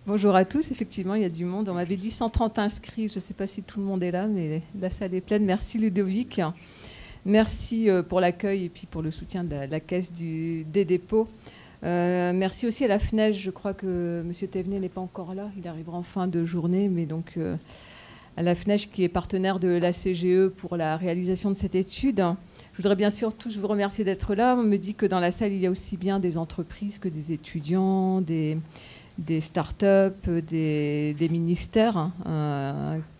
Bonjour à tous. Effectivement, il y a du monde. On m'avait dit 130 inscrits. Je ne sais pas si tout le monde est là, mais la salle est pleine. Merci Ludovic. Merci pour l'accueil et puis pour le soutien de la caisse des dépôts. Merci aussi à la FNEJ. Je crois que M. Thévenet n'est pas encore là. Il arrivera en fin de journée. Mais donc, à la FNEJ qui est partenaire de la CGE pour la réalisation de cette étude. Je voudrais bien sûr tous vous remercier d'être là. On me dit que dans la salle, il y a aussi bien des entreprises que des étudiants, des start-up, des ministères,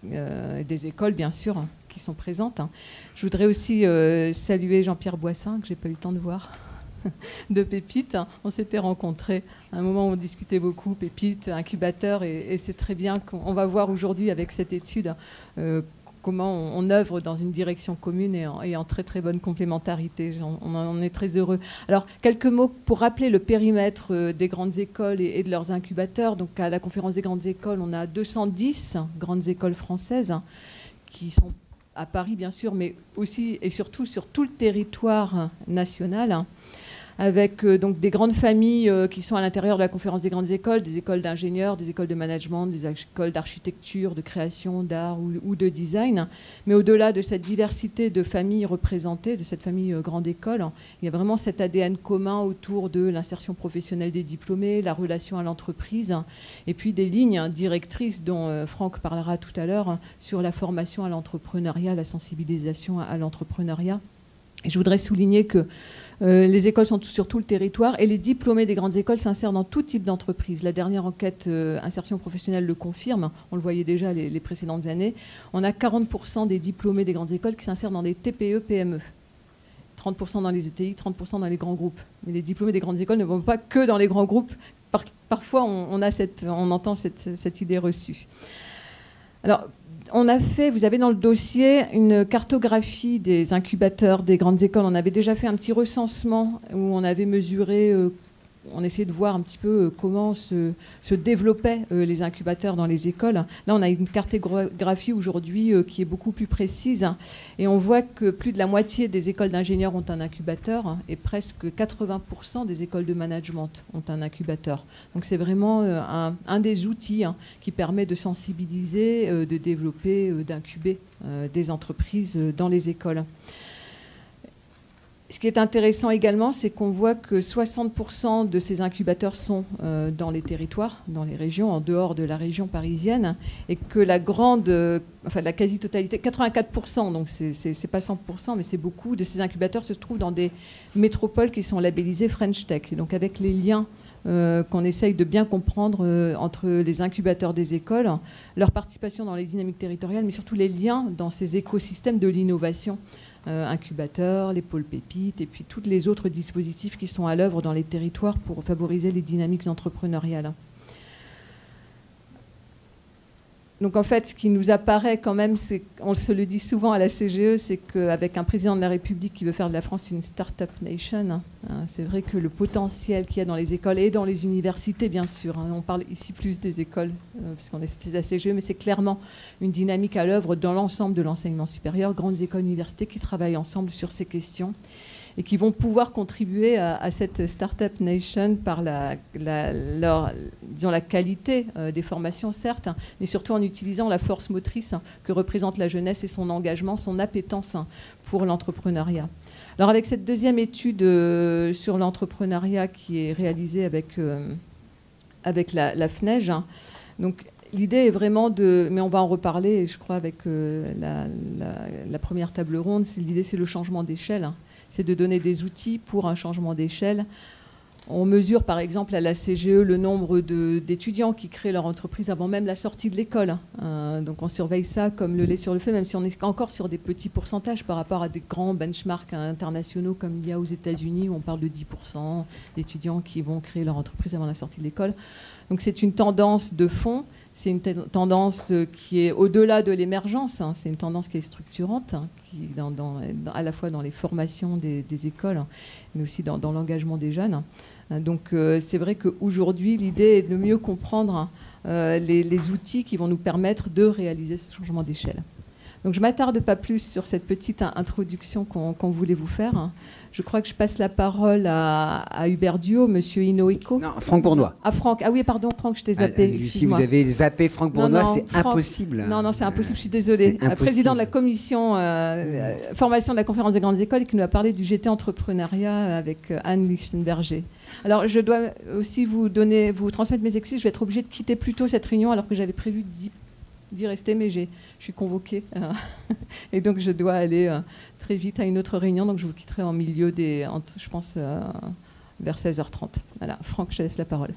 des écoles, bien sûr, qui sont présentes. Je voudrais aussi saluer Jean-Pierre Boissin, que je n'ai pas eu le temps de voir, de Pépite. On s'était rencontrés à un moment où on discutait beaucoup, Pépite, incubateur, et c'est très bien qu'on va voir aujourd'hui avec cette étude comment on œuvre dans une direction commune et en très très bonne complémentarité. On en est très heureux. Alors, quelques mots pour rappeler le périmètre des grandes écoles et de leurs incubateurs. Donc, à la conférence des grandes écoles, on a 210 grandes écoles françaises qui sont à Paris, bien sûr, mais aussi et surtout sur tout le territoire national, avec donc des grandes familles qui sont à l'intérieur de la conférence des grandes écoles, des écoles d'ingénieurs, des écoles de management, des écoles d'architecture, de création, d'art ou de design. Mais au-delà de cette diversité de familles représentées, de cette famille grande école, il y a vraiment cet ADN commun autour de l'insertion professionnelle des diplômés, la relation à l'entreprise, et puis des lignes directrices dont Franck parlera tout à l'heure sur la formation à l'entrepreneuriat, la sensibilisation à l'entrepreneuriat. Et je voudrais souligner que les écoles sont sur tout le territoire et les diplômés des grandes écoles s'insèrent dans tout type d'entreprise. La dernière enquête insertion professionnelle le confirme, on le voyait déjà les précédentes années. On a 40% des diplômés des grandes écoles qui s'insèrent dans des TPE, PME. 30% dans les ETI, 30% dans les grands groupes. Mais les diplômés des grandes écoles ne vont pas que dans les grands groupes. Parfois, on entend cette idée reçue. Alors, vous avez dans le dossier une cartographie des incubateurs des grandes écoles. On avait déjà fait un petit recensement où on avait mesuré, on essayait de voir un petit peu comment se développaient les incubateurs dans les écoles. Là, on a une cartographie aujourd'hui qui est beaucoup plus précise. Et on voit que plus de la moitié des écoles d'ingénieurs ont un incubateur et presque 80% des écoles de management ont un incubateur. Donc c'est vraiment un des outils qui permet de sensibiliser, de développer, d'incuber des entreprises dans les écoles. Ce qui est intéressant également, c'est qu'on voit que 60% de ces incubateurs sont dans les territoires, dans les régions, en dehors de la région parisienne, et que la quasi-totalité, 84%, donc c'est pas 100%, mais c'est beaucoup, de ces incubateurs se trouvent dans des métropoles qui sont labellisées French Tech. Et donc avec les liens qu'on essaye de bien comprendre entre les incubateurs des écoles, leur participation dans les dynamiques territoriales, mais surtout les liens dans ces écosystèmes de l'innovation, incubateurs, les pôles pépites et puis tous les autres dispositifs qui sont à l'œuvre dans les territoires pour favoriser les dynamiques entrepreneuriales. Donc en fait, ce qui nous apparaît quand même, on se le dit souvent à la CGE, c'est qu'avec un président de la République qui veut faire de la France une start-up nation, c'est vrai que le potentiel qu'il y a dans les écoles et dans les universités, bien sûr, on parle ici plus des écoles, puisqu'on est à la CGE, mais c'est clairement une dynamique à l'œuvre dans l'ensemble de l'enseignement supérieur, grandes écoles, universités qui travaillent ensemble sur ces questions et qui vont pouvoir contribuer à cette Startup Nation par la qualité des formations, certes, mais surtout en utilisant la force motrice que représente la jeunesse et son engagement, son appétence pour l'entrepreneuriat. Alors avec cette deuxième étude sur l'entrepreneuriat qui est réalisée avec la FNEJ, donc l'idée est vraiment mais on va en reparler, je crois, avec la première table ronde, l'idée c'est le changement d'échelle. C'est de donner des outils pour un changement d'échelle. On mesure par exemple à la CGE le nombre d'étudiants qui créent leur entreprise avant même la sortie de l'école. Donc on surveille ça comme le lait sur le feu, même si on est encore sur des petits pourcentages par rapport à des grands benchmarks internationaux comme il y a aux États-Unis où on parle de 10% d'étudiants qui vont créer leur entreprise avant la sortie de l'école. Donc c'est une tendance de fond. C'est une tendance qui est au-delà de l'émergence, c'est une tendance qui est structurante, qui à la fois dans les formations des écoles, mais aussi dans l'engagement des jeunes. Donc c'est vrai qu'aujourd'hui, l'idée est de mieux comprendre les outils qui vont nous permettre de réaliser ce changement d'échelle. Donc je ne m'attarde pas plus sur cette petite introduction qu'on voulait vous faire. Je crois que je passe la parole à Hubert Duhaut, Monsieur Inoeko. Non, Franck Bournois. Ah, Franck. Ah oui, pardon, Franck, je t'ai zappé. Lucie, vous avez zappé Franck Bournois, c'est impossible. Non, c'est impossible, je suis désolée. Président de la commission formation de la conférence des grandes écoles, qui nous a parlé du GT entrepreneuriat avec Anne Lichtenberger. Alors, je dois aussi vous transmettre mes excuses. Je vais être obligée de quitter plus tôt cette réunion alors que j'avais prévu d'y rester, mais je suis convoquée. Et donc, je dois aller très vite à une autre réunion. Donc, je vous quitterai en milieu je pense, vers 16h30. Voilà, Franck, je te laisse la parole.